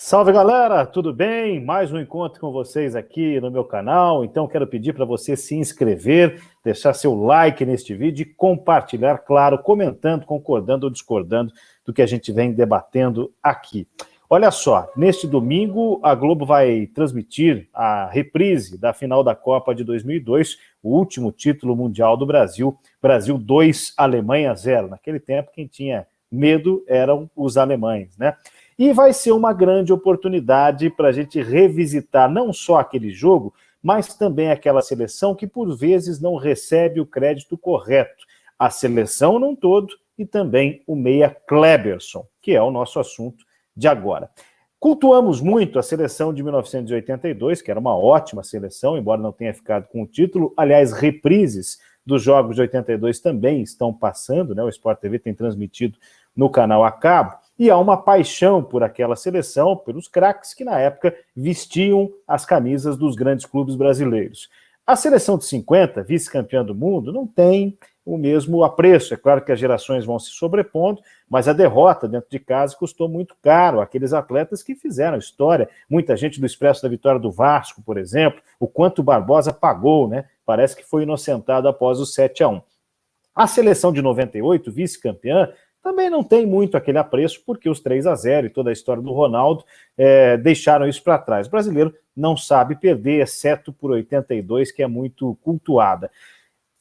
Salve galera, tudo bem? Mais um encontro com vocês aqui no meu canal. Então quero pedir para você se inscrever, deixar seu like neste vídeo e compartilhar, claro, comentando, concordando ou discordando do que a gente vem debatendo aqui. Olha só, neste domingo a Globo vai transmitir a reprise da final da Copa de 2002, o último título mundial do Brasil, Brasil 2, Alemanha 0. Naquele tempo quem tinha medo eram os alemães, né? E vai ser uma grande oportunidade para a gente revisitar não só aquele jogo, mas também aquela seleção que por vezes não recebe o crédito correto. A seleção num todo e também o meia Kleberson, que é o nosso assunto de agora. Cultuamos muito a seleção de 1982, que era uma ótima seleção, embora não tenha ficado com o título. Aliás, reprises dos jogos de 82 também estão passando, né? O Sport TV tem transmitido no canal a cabo. E há uma paixão por aquela seleção, pelos craques que na época vestiam as camisas dos grandes clubes brasileiros. A seleção de 50, vice-campeã do mundo, não tem o mesmo apreço. É claro que as gerações vão se sobrepondo, mas a derrota dentro de casa custou muito caro àqueles atletas que fizeram história. Muita gente do Expresso da Vitória do Vasco, por exemplo, o quanto o Barbosa pagou, né? Parece que foi inocentado após o 7-1. A seleção de 98, vice-campeã, também não tem muito aquele apreço, porque os 3-0 e toda a história do Ronaldo deixaram isso para trás. O brasileiro não sabe perder, exceto por 82, que é muito cultuada.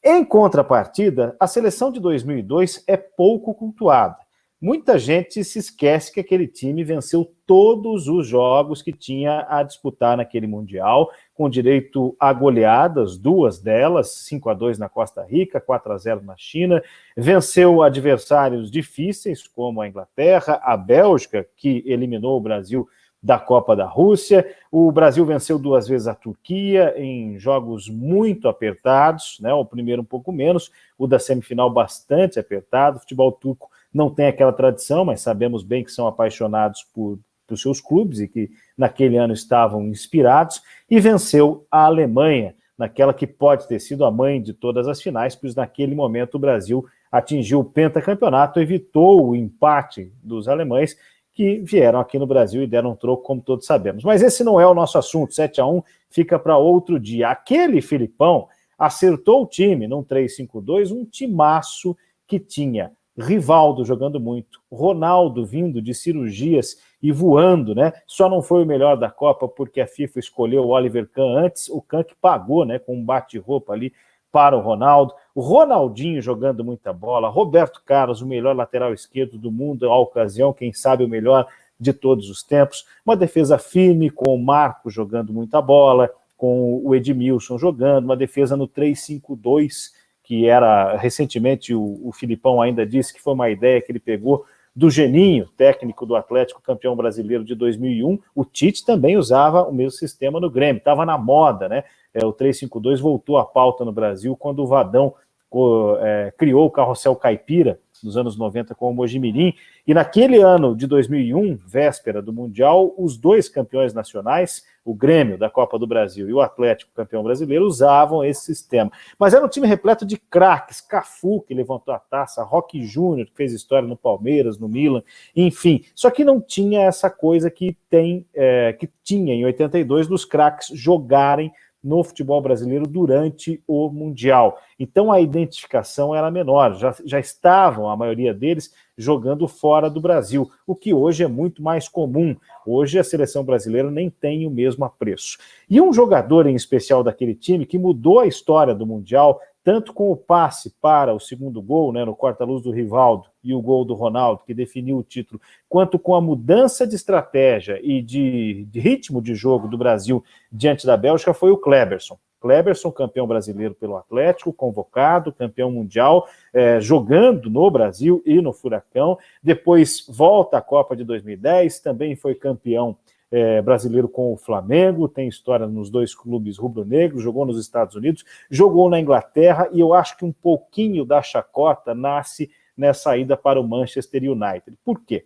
Em contrapartida, a seleção de 2002 é pouco cultuada. Muita gente se esquece que aquele time venceu todos os jogos que tinha a disputar naquele Mundial, com direito a goleadas, duas delas, 5-2 na Costa Rica, 4-0 na China, venceu adversários difíceis, como a Inglaterra, a Bélgica, que eliminou o Brasil da Copa da Rússia. O Brasil venceu duas vezes a Turquia em jogos muito apertados, né? O primeiro um pouco menos, o da semifinal bastante apertado. O futebol turco não tem aquela tradição, mas sabemos bem que são apaixonados por seus clubes e que naquele ano estavam inspirados, e venceu a Alemanha, naquela que pode ter sido a mãe de todas as finais, pois naquele momento o Brasil atingiu o pentacampeonato, evitou o empate dos alemães, que vieram aqui no Brasil e deram um troco, como todos sabemos. Mas esse não é o nosso assunto, 7-1 fica para outro dia. Aquele Filipão acertou o time num 3-5-2, um timaço que tinha Rivaldo jogando muito, Ronaldo vindo de cirurgias e voando, né? Só não foi o melhor da Copa porque a FIFA escolheu o Oliver Kahn antes, o Kahn que pagou, né, com um bate-roupa ali para o Ronaldo, o Ronaldinho jogando muita bola, Roberto Carlos, o melhor lateral esquerdo do mundo à ocasião, quem sabe o melhor de todos os tempos, uma defesa firme com o Marco jogando muita bola, com o Edmilson jogando, uma defesa no 3-5-2, que era, recentemente, o Filipão ainda disse que foi uma ideia que ele pegou do Geninho, técnico do Atlético, campeão brasileiro de 2001. O Tite também usava o mesmo sistema no Grêmio, estava na moda, né? O 3-5-2 voltou à pauta no Brasil quando o Vadão criou o Carrossel Caipira, nos anos 90 com o Mojimirim, e naquele ano de 2001, véspera do Mundial, os dois campeões nacionais, o Grêmio da Copa do Brasil e o Atlético campeão brasileiro, usavam esse sistema. Mas era um time repleto de craques, Cafu, que levantou a taça, Roque Júnior, que fez história no Palmeiras, no Milan, enfim. Só que não tinha essa coisa que tinha em 82 dos craques jogarem no futebol brasileiro durante o Mundial. Então a identificação era menor, já estavam, a maioria deles, jogando fora do Brasil, o que hoje é muito mais comum. Hoje a seleção brasileira nem tem o mesmo apreço. E um jogador em especial daquele time que mudou a história do Mundial, tanto com o passe para o segundo gol, né, no corta-luz do Rivaldo, e o gol do Ronaldo, que definiu o título, quanto com a mudança de estratégia e de ritmo de jogo do Brasil diante da Bélgica, foi o Kleberson. Kleberson, campeão brasileiro pelo Atlético, convocado, campeão mundial, jogando no Brasil e no Furacão. Depois volta à Copa de 2010, também foi campeão brasileiro com o Flamengo, tem história nos dois clubes rubro-negros, jogou nos Estados Unidos, jogou na Inglaterra, e eu acho que um pouquinho da chacota nasce nessa ida para o Manchester United. Por quê?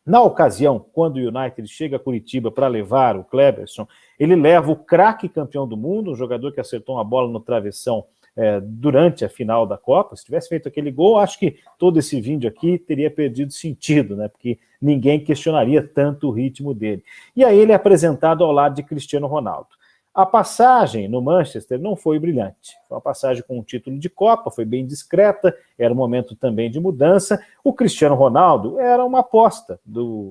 Na ocasião, quando o United chega a Curitiba para levar o Kleberson, ele leva o craque campeão do mundo, um jogador que acertou uma bola no travessão durante a final da Copa. Se tivesse feito aquele gol, acho que todo esse vídeo aqui teria perdido sentido, né? Porque ninguém questionaria tanto o ritmo dele. E aí ele é apresentado ao lado de Cristiano Ronaldo. A passagem no Manchester não foi brilhante. Foi uma passagem com um título de Copa, foi bem discreta, era um momento também de mudança. O Cristiano Ronaldo era uma aposta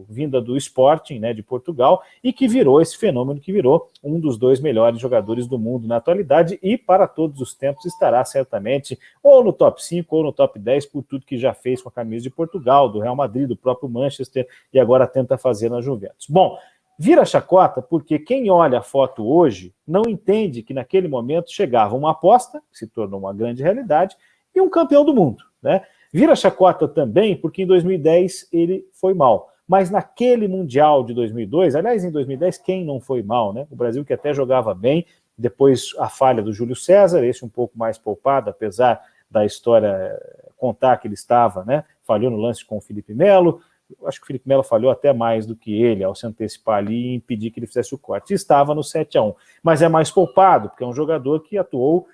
vinda do Sporting, né, de Portugal, e que virou esse fenômeno que virou um dos 2 melhores jogadores do mundo na atualidade e para todos os tempos estará certamente ou no top 5 ou no top 10 por tudo que já fez com a camisa de Portugal, do Real Madrid, do próprio Manchester e agora tenta fazer na Juventus. Bom, vira chacota porque quem olha a foto hoje não entende que naquele momento chegava uma aposta, que se tornou uma grande realidade, e um campeão do mundo, né? Vira chacota também porque em 2010 ele foi mal. Mas naquele Mundial de 2002, aliás, em 2010, quem não foi mal, né? O Brasil que até jogava bem, depois a falha do Júlio César, esse um pouco mais poupado, apesar da história contar que ele estava, né? Falhou no lance com o Felipe Melo. Acho que o Felipe Melo falhou até mais do que ele ao se antecipar ali e impedir que ele fizesse o corte. Estava no 7-1, mas é mais poupado, porque é um jogador que atuou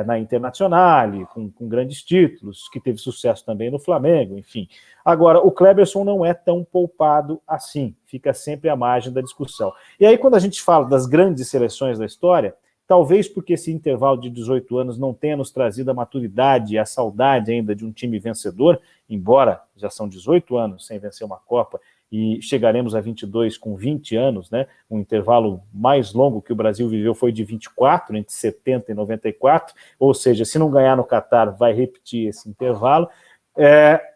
na Internacional, com grandes títulos, que teve sucesso também no Flamengo, enfim. Agora, o Kleberson não é tão poupado assim, fica sempre à margem da discussão. E aí, quando a gente fala das grandes seleções da história, talvez porque esse intervalo de 18 anos não tenha nos trazido a maturidade e a saudade ainda de um time vencedor, embora já são 18 anos sem vencer uma Copa, e chegaremos a 22 com 20 anos, né? Um intervalo mais longo que o Brasil viveu foi de 24, entre 70 e 94, ou seja, se não ganhar no Catar, vai repetir esse intervalo.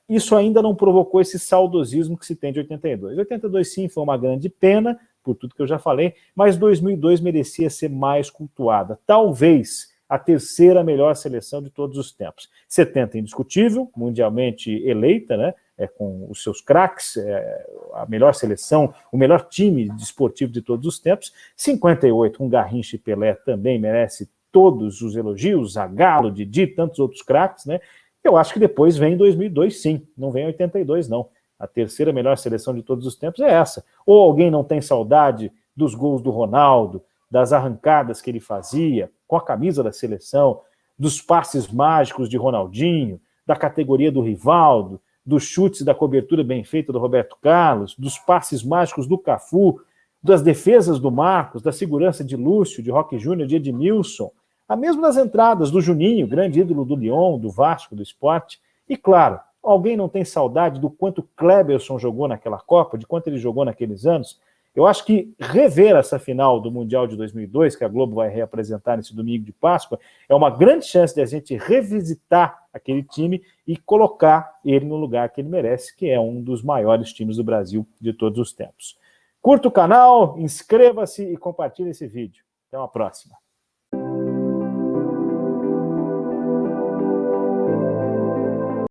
Isso ainda não provocou esse saudosismo que se tem de 82. 82, sim, foi uma grande pena, por tudo que eu já falei, mas 2002 merecia ser mais cultuada. Talvez a terceira melhor seleção de todos os tempos. 70, indiscutível, mundialmente eleita, né? Com os seus craques, a melhor seleção, o melhor time desportivo de todos os tempos. 58, com Garrincha e Pelé, também merece todos os elogios, Zagallo, Didi, tantos outros craques, né? Eu acho que depois vem 2002, sim, não vem 82, não. A terceira melhor seleção de todos os tempos é essa. Ou alguém não tem saudade dos gols do Ronaldo, das arrancadas que ele fazia com a camisa da seleção, dos passes mágicos de Ronaldinho, da categoria do Rivaldo, dos chutes e da cobertura bem feita do Roberto Carlos, dos passes mágicos do Cafu, das defesas do Marcos, da segurança de Lúcio, de Roque Júnior, de Edmilson, a mesmo das entradas do Juninho, grande ídolo do Lyon, do Vasco, do Sport. E claro, alguém não tem saudade do quanto Kleberson jogou naquela Copa, de quanto ele jogou naqueles anos? Eu acho que rever essa final do Mundial de 2002, que a Globo vai reapresentar nesse domingo de Páscoa, é uma grande chance de a gente revisitar aquele time e colocar ele no lugar que ele merece, que é um dos maiores times do Brasil de todos os tempos. Curta o canal, inscreva-se e compartilhe esse vídeo. Até uma próxima.